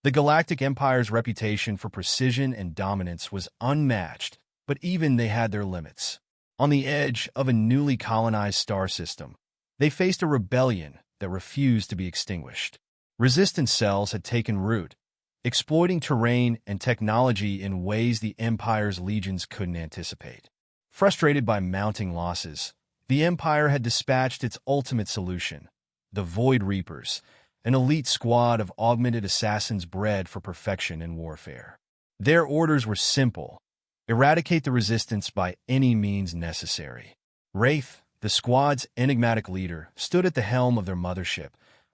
The Galactic Empire's reputation for precision and dominance was unmatched, but even they had their limits. On the edge of a newly colonized star system, they faced a rebellion that refused to be extinguished. Resistance cells had taken root, exploiting terrain and technology in ways the Empire's legions couldn't anticipate. Frustrated by mounting losses, the Empire had dispatched its ultimate solution, the Void Reapers, an elite squad of augmented assassins bred for perfection in warfare. Their orders were simple: eradicate the Resistance by any means necessary. Wraith, the squad's enigmatic leader, stood at the helm of their mothership,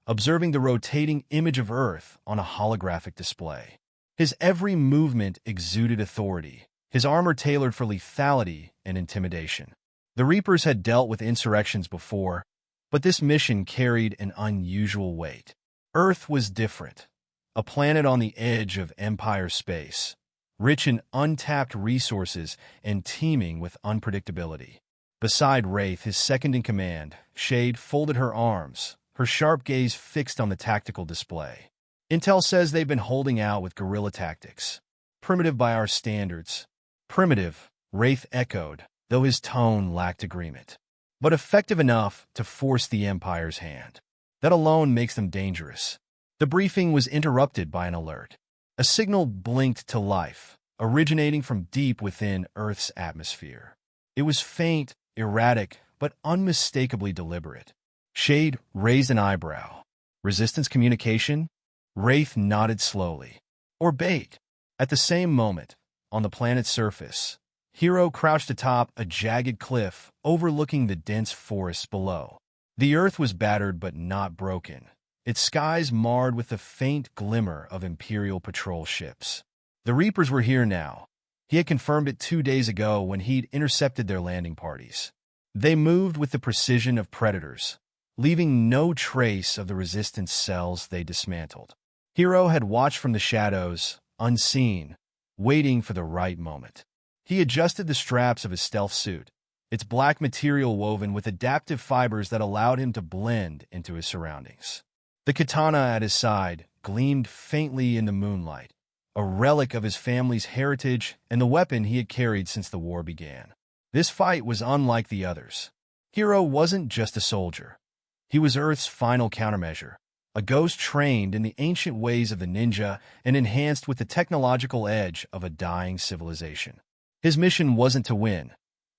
observing the rotating image of Earth on a holographic display. His every movement exuded authority, his armor tailored for lethality and intimidation. The Reapers had dealt with insurrections before, but this mission carried an unusual weight. Earth was different, a planet on the edge of Empire space, rich in untapped resources and teeming with unpredictability. Beside Wraith, his second-in-command, Shade folded her arms, her sharp gaze fixed on the tactical display. Intel says they've been holding out with guerrilla tactics. Primitive by our standards. Primitive, Wraith echoed, though his tone lacked agreement. But effective enough to force the Empire's hand. That alone makes them dangerous. The briefing was interrupted by an alert. A signal blinked to life, originating from deep within Earth's atmosphere. It was faint, erratic, but unmistakably deliberate. Shade raised an eyebrow. Resistance communication? Wraith nodded slowly. Or bait. At the same moment, on the planet's surface, Hero crouched atop a jagged cliff overlooking the dense forests below. The Earth was battered but not broken, its skies marred with the faint glimmer of Imperial patrol ships. The Reapers were here now. He had confirmed it 2 days ago when he'd intercepted their landing parties. They moved with the precision of predators, leaving no trace of the Resistance cells they dismantled. Hero had watched from the shadows, unseen, waiting for the right moment. He adjusted the straps of his stealth suit, its black material woven with adaptive fibers that allowed him to blend into his surroundings. The katana at his side gleamed faintly in the moonlight, a relic of his family's heritage and the weapon he had carried since the war began. This fight was unlike the others. Hero wasn't just a soldier. He was Earth's final countermeasure, a ghost trained in the ancient ways of the ninja and enhanced with the technological edge of a dying civilization. His mission wasn't to win.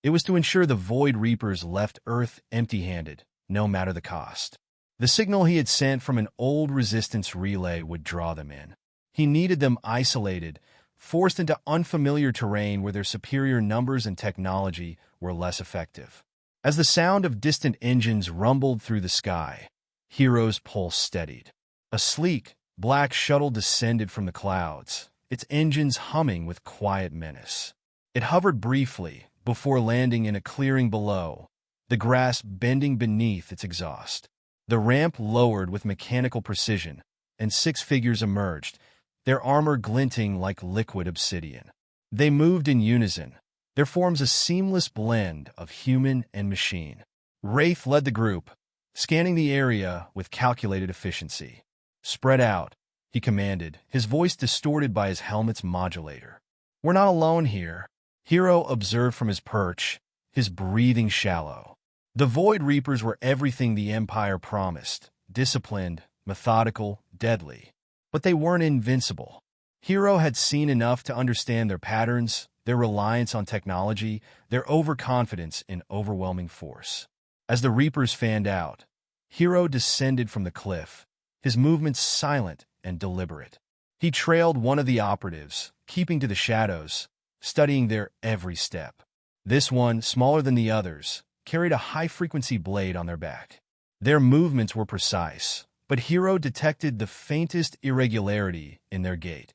It was to ensure the Void Reapers left Earth empty-handed, no matter the cost. The signal he had sent from an old Resistance relay would draw them in. He needed them isolated, forced into unfamiliar terrain where their superior numbers and technology were less effective. As the sound of distant engines rumbled through the sky, Hero's pulse steadied. A sleek, black shuttle descended from the clouds, its engines humming with quiet menace. It hovered briefly before landing in a clearing below, the grass bending beneath its exhaust. The ramp lowered with mechanical precision, and 6 figures emerged, their armor glinting like liquid obsidian. They moved in unison, their forms a seamless blend of human and machine. Wraith led the group, scanning the area with calculated efficiency. "Spread out," he commanded, his voice distorted by his helmet's modulator. "We're not alone here," Hero observed from his perch, his breathing shallow. The Void Reapers were everything the Empire promised: disciplined, methodical, deadly. But they weren't invincible. Hero had seen enough to understand their patterns, their reliance on technology, their overconfidence in overwhelming force. As the Reapers fanned out, Hero descended from the cliff, his movements silent and deliberate. He trailed one of the operatives, keeping to the shadows, studying their every step. This one, smaller than the others, carried a high-frequency blade on their back. Their movements were precise, but Hero detected the faintest irregularity in their gait,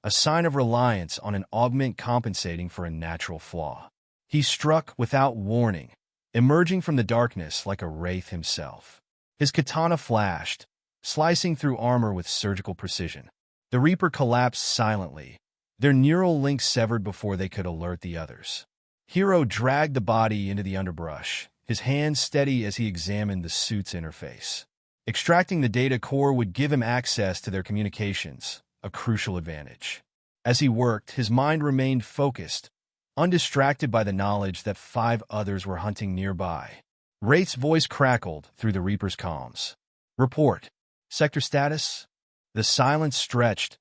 a sign of reliance on an augment compensating for a natural flaw. He struck without warning, emerging from the darkness like a wraith himself. His katana flashed, slicing through armor with surgical precision. The Reaper collapsed silently, their neural links severed before they could alert the others. Hero dragged the body into the underbrush, his hands steady as he examined the suit's interface. Extracting the data core would give him access to their communications, a crucial advantage. As he worked, his mind remained focused, undistracted by the knowledge that 5 others were hunting nearby. Wraith's voice crackled through the Reaper's comms. "Report. Sector status?" The silence stretched,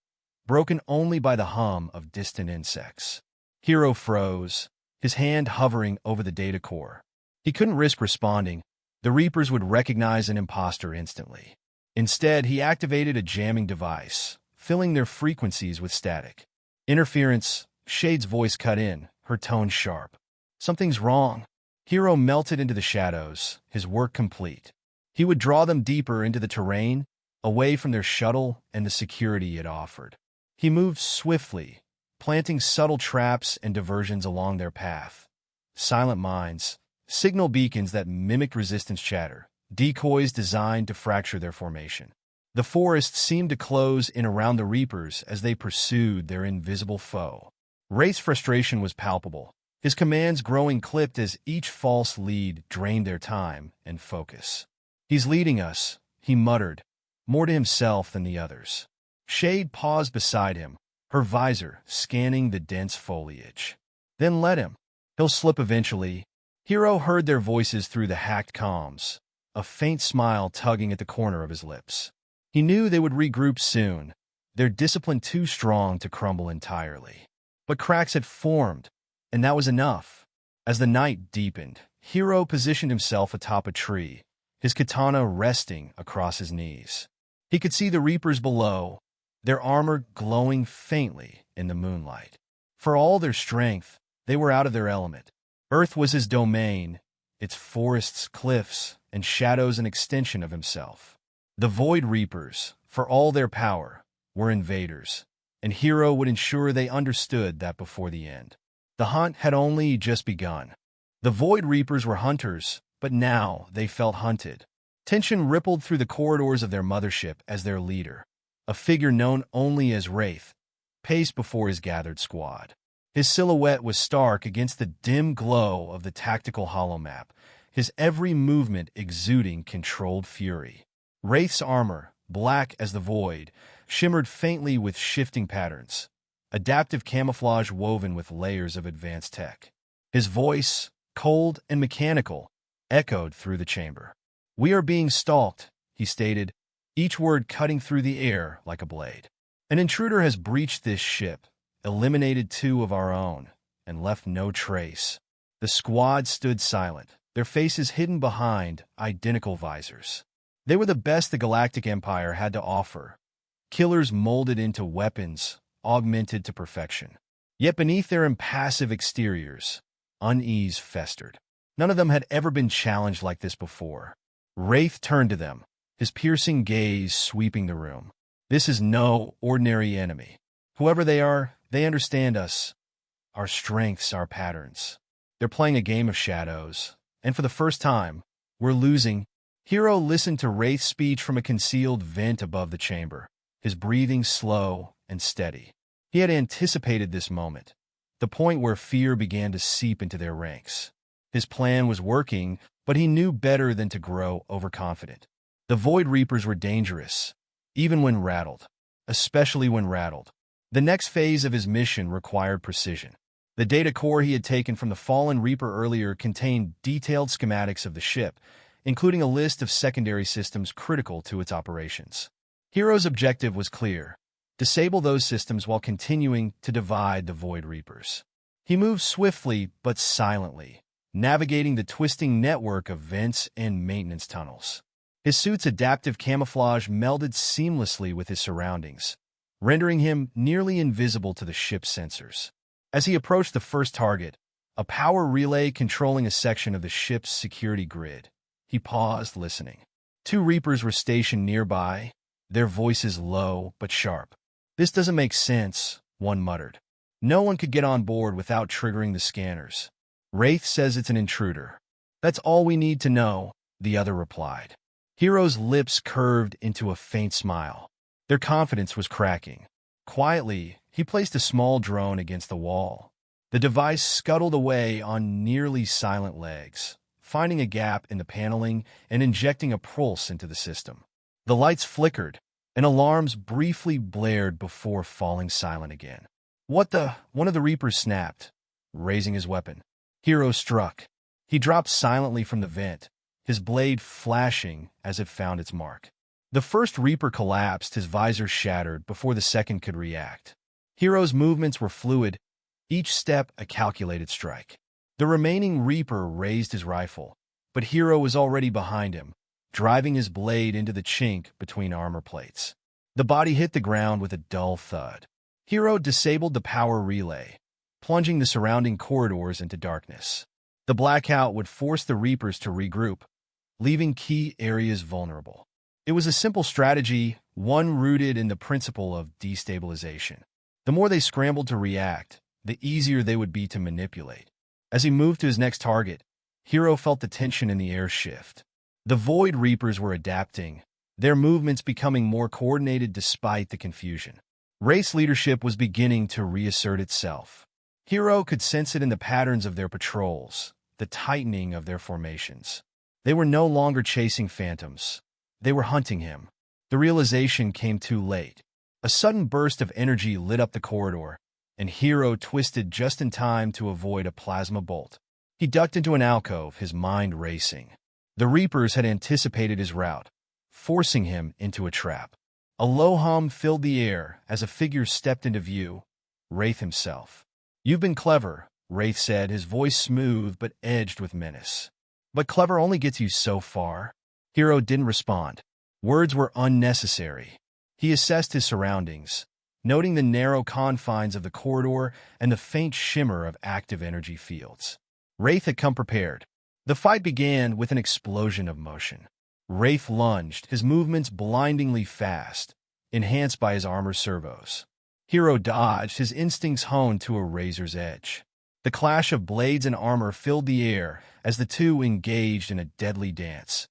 broken only by the hum of distant insects. Hero froze, his hand hovering over the data core. He couldn't risk responding. The Reapers would recognize an imposter instantly. Instead, he activated a jamming device, filling their frequencies with static. "Interference," Shade's voice cut in, her tone sharp. "Something's wrong." Hero melted into the shadows, his work complete. He would draw them deeper into the terrain, away from their shuttle and the security it offered. He moved swiftly, planting subtle traps and diversions along their path. Silent mines, signal beacons that mimicked resistance chatter, decoys designed to fracture their formation. The forest seemed to close in around the Reapers as they pursued their invisible foe. Wraith's frustration was palpable, his commands growing clipped as each false lead drained their time and focus. "He's leading us," he muttered, more to himself than the others. Shade paused beside him, her visor scanning the dense foliage. "Then let him. He'll slip eventually." Hero heard their voices through the hacked comms, a faint smile tugging at the corner of his lips. He knew they would regroup soon, their discipline too strong to crumble entirely. But cracks had formed, and that was enough. As the night deepened, Hero positioned himself atop a tree, his katana resting across his knees. He could see the Reapers below, their armor glowing faintly in the moonlight. For all their strength, they were out of their element. Earth was his domain, its forests, cliffs, and shadows an extension of himself. The Void Reapers, for all their power, were invaders, and Hero would ensure they understood that before the end. The hunt had only just begun. The Void Reapers were hunters, but now they felt hunted. Tension rippled through the corridors of their mothership as their leader, a figure known only as Wraith, paced before his gathered squad. His silhouette was stark against the dim glow of the tactical holomap, his every movement exuding controlled fury. Wraith's armor, black as the void, shimmered faintly with shifting patterns, adaptive camouflage woven with layers of advanced tech. His voice, cold and mechanical, echoed through the chamber. "We are being stalked," he stated, each word cutting through the air like a blade. "An intruder has breached this ship, eliminated 2 of our own, and left no trace." The squad stood silent, their faces hidden behind identical visors. They were the best the Galactic Empire had to offer, killers molded into weapons, augmented to perfection. Yet beneath their impassive exteriors, unease festered. None of them had ever been challenged like this before. Wraith turned to them, his piercing gaze sweeping the room. "This is no ordinary enemy. Whoever they are, they understand us, our strengths, our patterns. They're playing a game of shadows, and for the first time, we're losing." Hero listened to Wraith's speech from a concealed vent above the chamber, his breathing slow and steady. He had anticipated this moment, the point where fear began to seep into their ranks. His plan was working, but he knew better than to grow overconfident. The Void Reapers were dangerous, even when rattled, especially when rattled. The next phase of his mission required precision. The data core he had taken from the fallen Reaper earlier contained detailed schematics of the ship, including a list of secondary systems critical to its operations. Hero's objective was clear: disable those systems while continuing to divide the Void Reapers. He moved swiftly but silently, navigating the twisting network of vents and maintenance tunnels. His suit's adaptive camouflage melded seamlessly with his surroundings, rendering him nearly invisible to the ship's sensors. As he approached the first target, a power relay controlling a section of the ship's security grid, he paused, listening. 2 Reapers were stationed nearby, their voices low but sharp. "This doesn't make sense," one muttered. "No one could get on board without triggering the scanners." "Wraith says it's an intruder. That's all we need to know," the other replied. Hero's lips curved into a faint smile. Their confidence was cracking. Quietly, he placed a small drone against the wall. The device scuttled away on nearly silent legs, finding a gap in the paneling and injecting a pulse into the system. The lights flickered, and alarms briefly blared before falling silent again. "What the?" One of the Reapers snapped, raising his weapon. Hero struck. He dropped silently from the vent, his blade flashing as it found its mark. The first Reaper collapsed, his visor shattered before the second could react. Hero's movements were fluid, each step a calculated strike. The remaining Reaper raised his rifle, but Hero was already behind him, driving his blade into the chink between armor plates. The body hit the ground with a dull thud. Hero disabled the power relay, plunging the surrounding corridors into darkness. The blackout would force the Reapers to regroup, leaving key areas vulnerable. It was a simple strategy, one rooted in the principle of destabilization. The more they scrambled to react, the easier they would be to manipulate. As he moved to his next target, Hero felt the tension in the air shift. The Void Reapers were adapting, their movements becoming more coordinated despite the confusion. Race leadership was beginning to reassert itself. Hero could sense it in the patterns of their patrols, the tightening of their formations. They were no longer chasing phantoms. They were hunting him. The realization came too late. A sudden burst of energy lit up the corridor, and Hero twisted just in time to avoid a plasma bolt. He ducked into an alcove, his mind racing. The Reapers had anticipated his route, forcing him into a trap. A low hum filled the air as a figure stepped into view, Wraith himself. "You've been clever," Wraith said, his voice smooth but edged with menace. "But clever only gets you so far." Hero didn't respond. Words were unnecessary. He assessed his surroundings, noting the narrow confines of the corridor and the faint shimmer of active energy fields. Wraith had come prepared. The fight began with an explosion of motion. Wraith lunged, his movements blindingly fast, enhanced by his armor servos. Hero dodged, his instincts honed to a razor's edge. The clash of blades and armor filled the air as the two engaged in a deadly dance,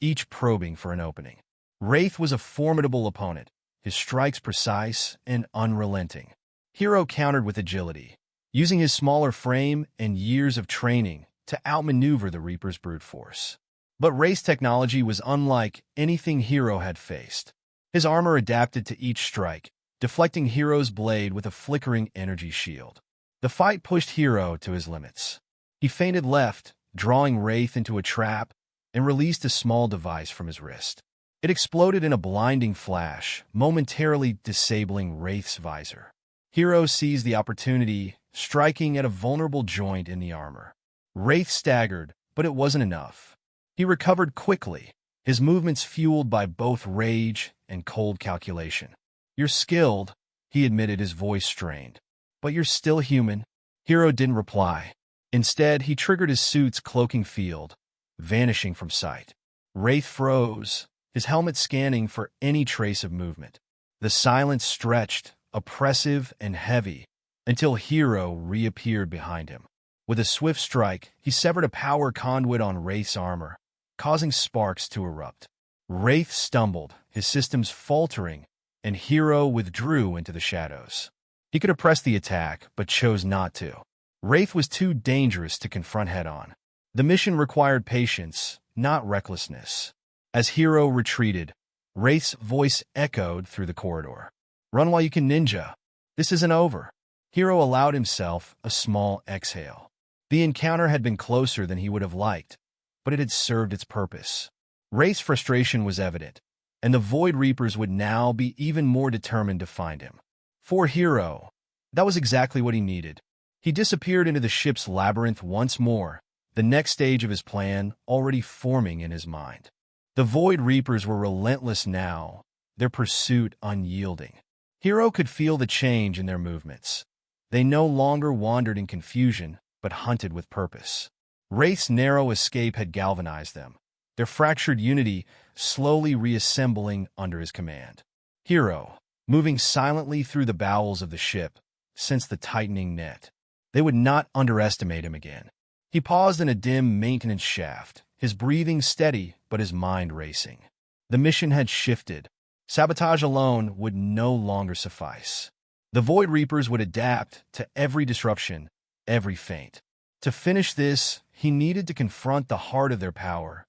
each probing for an opening. Wraith was a formidable opponent, his strikes precise and unrelenting. Hero countered with agility, using his smaller frame and years of training to outmaneuver the Reaper's brute force. But Wraith's technology was unlike anything Hero had faced. His armor adapted to each strike, deflecting Hero's blade with a flickering energy shield. The fight pushed Hero to his limits. He feinted left, drawing Wraith into a trap, and released a small device from his wrist. It exploded in a blinding flash, momentarily disabling Wraith's visor. Hero seized the opportunity, striking at a vulnerable joint in the armor. Wraith staggered, but it wasn't enough. He recovered quickly, his movements fueled by both rage and cold calculation. "You're skilled," he admitted, his voice strained. "But you're still human." Hero didn't reply. Instead, he triggered his suit's cloaking field, vanishing from sight. Wraith froze, his helmet scanning for any trace of movement. The silence stretched, oppressive and heavy, until Hero reappeared behind him. With a swift strike, he severed a power conduit on Wraith's armor, causing sparks to erupt. Wraith stumbled, his systems faltering, and Hero withdrew into the shadows. He could have pressed the attack, but chose not to. Wraith was too dangerous to confront head-on. The mission required patience, not recklessness. As Hero retreated, Wraith's voice echoed through the corridor. "Run while you can, ninja. This isn't over." Hero allowed himself a small exhale. The encounter had been closer than he would have liked, but it had served its purpose. Wraith's frustration was evident, and the Void Reapers would now be even more determined to find him. For Hero, that was exactly what he needed. He disappeared into the ship's labyrinth once more, the next stage of his plan already forming in his mind. The Void Reapers were relentless now, their pursuit unyielding. Hero could feel the change in their movements. They no longer wandered in confusion, but hunted with purpose. Wraith's narrow escape had galvanized them, their fractured unity slowly reassembling under his command. Hero, moving silently through the bowels of the ship, sensed the tightening net. They would not underestimate him again. He paused in a dim maintenance shaft, his breathing steady but his mind racing. The mission had shifted. Sabotage alone would no longer suffice. The Void Reapers would adapt to every disruption, every feint. To finish this, he needed to confront the heart of their power,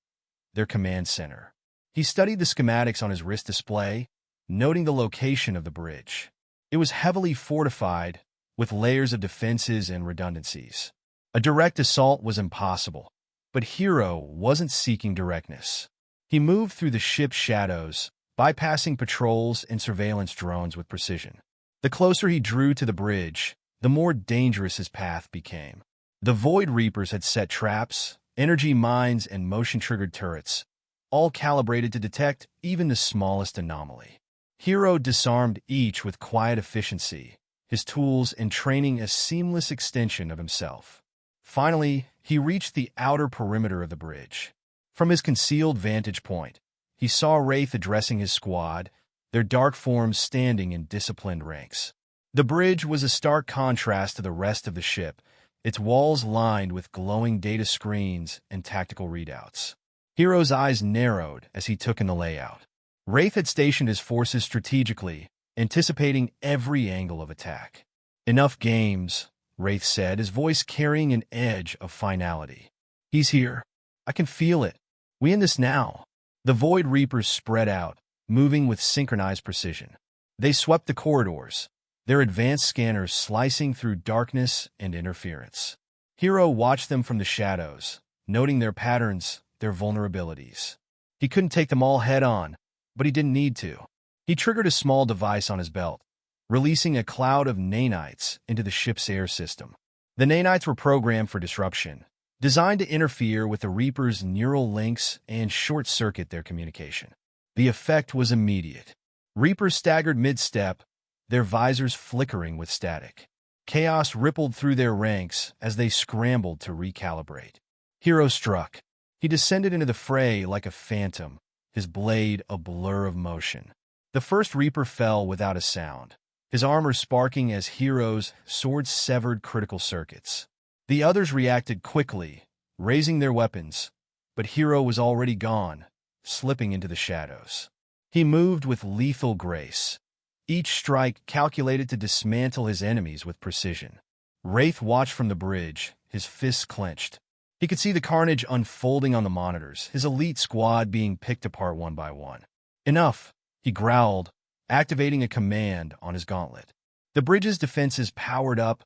their command center. He studied the schematics on his wrist display, noting the location of the bridge. It was heavily fortified, with layers of defenses and redundancies. A direct assault was impossible, but Hero wasn't seeking directness. He moved through the ship's shadows, bypassing patrols and surveillance drones with precision. The closer he drew to the bridge, the more dangerous his path became. The Void Reapers had set traps, energy mines, and motion-triggered turrets, all calibrated to detect even the smallest anomaly. Hero disarmed each with quiet efficiency, his tools and training a seamless extension of himself. Finally, he reached the outer perimeter of the bridge. From his concealed vantage point, he saw Wraith addressing his squad, their dark forms standing in disciplined ranks. The bridge was a stark contrast to the rest of the ship, its walls lined with glowing data screens and tactical readouts. Hero's eyes narrowed as he took in the layout. Wraith had stationed his forces strategically, anticipating every angle of attack. "Enough games," Wraith said, his voice carrying an edge of finality. "He's here. I can feel it. We end this now." The Void Reapers spread out, moving with synchronized precision. They swept the corridors, their advanced scanners slicing through darkness and interference. Hero watched them from the shadows, noting their patterns, their vulnerabilities. He couldn't take them all head-on, but he didn't need to. He triggered a small device on his belt, releasing a cloud of nanites into the ship's air system. The nanites were programmed for disruption, designed to interfere with the Reapers' neural links and short-circuit their communication. The effect was immediate. Reapers staggered mid-step, their visors flickering with static. Chaos rippled through their ranks as they scrambled to recalibrate. Hero struck. He descended into the fray like a phantom, his blade a blur of motion. The first Reaper fell without a sound, his armor sparking as Hero's sword severed critical circuits. The others reacted quickly, raising their weapons, but Hero was already gone, slipping into the shadows. He moved with lethal grace, each strike calculated to dismantle his enemies with precision. Wraith watched from the bridge, his fists clenched. He could see the carnage unfolding on the monitors, his elite squad being picked apart one by one. "Enough," he growled, activating a command on his gauntlet. The bridge's defenses powered up,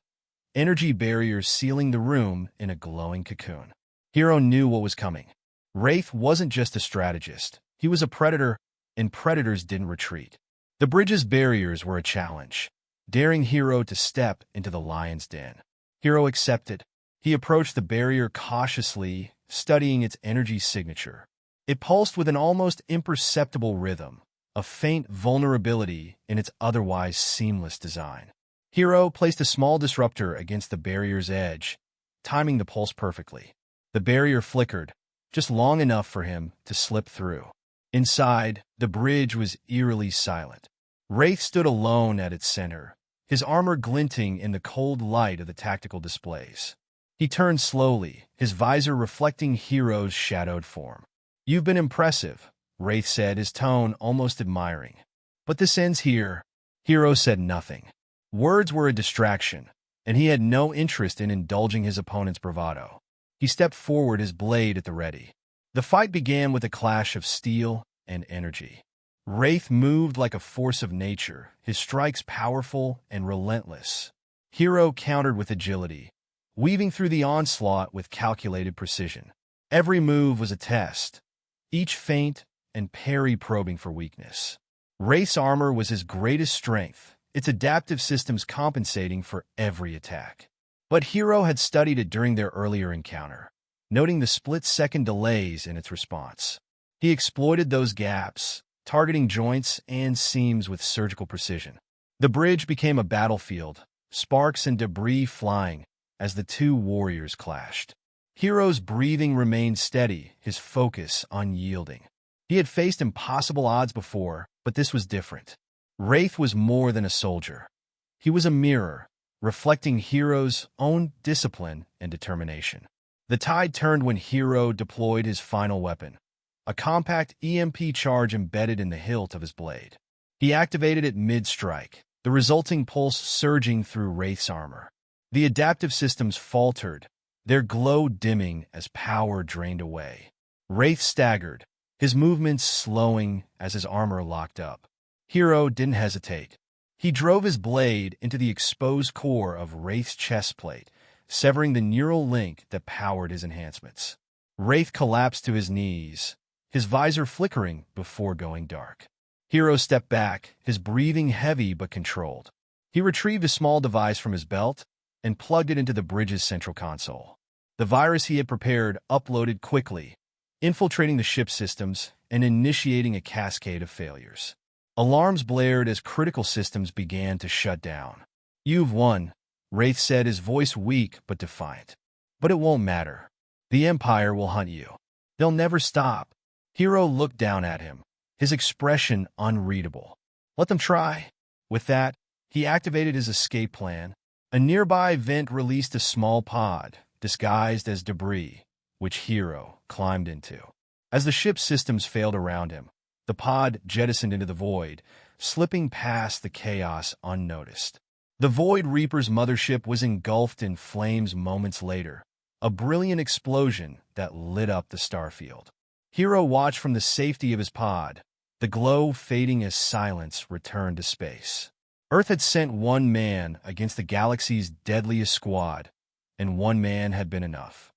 energy barriers sealing the room in a glowing cocoon. Hero knew what was coming. Wraith wasn't just a strategist. He was a predator, and predators didn't retreat. The bridge's barriers were a challenge, daring Hero to step into the lion's den. Hero accepted. He approached the barrier cautiously, studying its energy signature. It pulsed with an almost imperceptible rhythm, a faint vulnerability in its otherwise seamless design. Hero placed a small disruptor against the barrier's edge, timing the pulse perfectly. The barrier flickered, just long enough for him to slip through. Inside, the bridge was eerily silent. Wraith stood alone at its center, his armor glinting in the cold light of the tactical displays. He turned slowly, his visor reflecting Hero's shadowed form. "You've been impressive," Wraith said, his tone almost admiring. "But this ends here." Hero said nothing. Words were a distraction, and he had no interest in indulging his opponent's bravado. He stepped forward, his blade at the ready. The fight began with a clash of steel and energy. Wraith moved like a force of nature, his strikes powerful and relentless. Hero countered with agility, weaving through the onslaught with calculated precision. Every move was a test, each feint and parry probing for weakness. Wraith's armor was his greatest strength, its adaptive systems compensating for every attack. But Hero had studied it during their earlier encounter, noting the split-second delays in its response. He exploited those gaps, targeting joints and seams with surgical precision. The bridge became a battlefield, sparks and debris flying as the two warriors clashed. Hero's breathing remained steady, his focus unyielding. He had faced impossible odds before, but this was different. Wraith was more than a soldier. He was a mirror, reflecting Hero's own discipline and determination. The tide turned when Hero deployed his final weapon, a compact EMP charge embedded in the hilt of his blade. He activated it mid-strike, the resulting pulse surging through Wraith's armor. The adaptive systems faltered, their glow dimming as power drained away. Wraith staggered, his movements slowing as his armor locked up. Hero didn't hesitate. He drove his blade into the exposed core of Wraith's chest plate, severing the neural link that powered his enhancements. Wraith collapsed to his knees, his visor flickering before going dark. Hero stepped back, his breathing heavy but controlled. He retrieved a small device from his belt and plugged it into the bridge's central console. The virus he had prepared uploaded quickly, infiltrating the ship's systems and initiating a cascade of failures. Alarms blared as critical systems began to shut down. "You've won," Wraith said, his voice weak but defiant. "But it won't matter. The Empire will hunt you. They'll never stop." Hero looked down at him, his expression unreadable. "Let them try." With that, he activated his escape plan. A nearby vent released a small pod, disguised as debris, which Hero climbed into. As the ship's systems failed around him, the pod jettisoned into the void, slipping past the chaos unnoticed. The Void Reaper's mothership was engulfed in flames moments later, a brilliant explosion that lit up the starfield. Hero watched from the safety of his pod, the glow fading as silence returned to space. Earth had sent one man against the galaxy's deadliest squad, and one man had been enough.